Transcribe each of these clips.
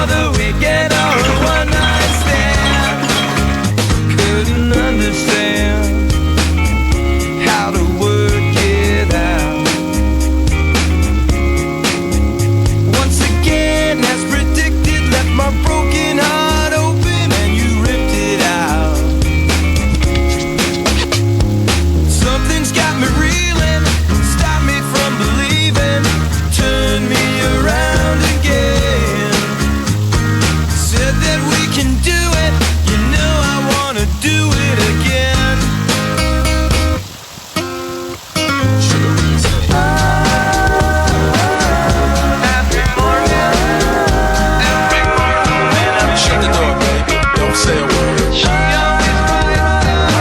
another weekend or a one-night stand. Couldn't understand how to work it out. Once again, as predicted, left my broken heart open and you ripped it out. Something's got me reeling, stopped me from believing, turned me around again. Said that we can do it, you know I wanna do it again. Every morning, Shut the door, baby. Don't say a word. she always right.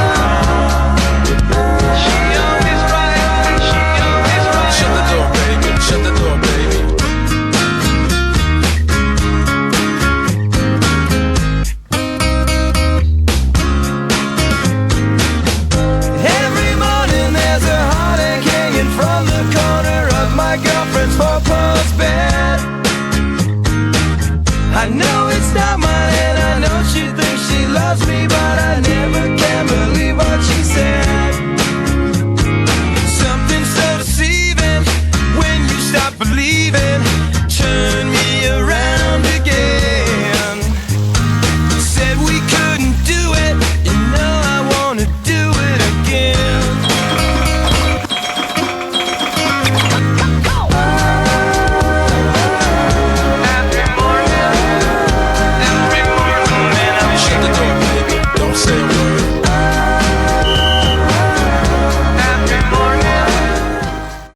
She always right. She always right. Shut the door, baby. Shut the door, baby. Every morning there's a heartache hanging from the corner of my girlfriend's four-post bed. I know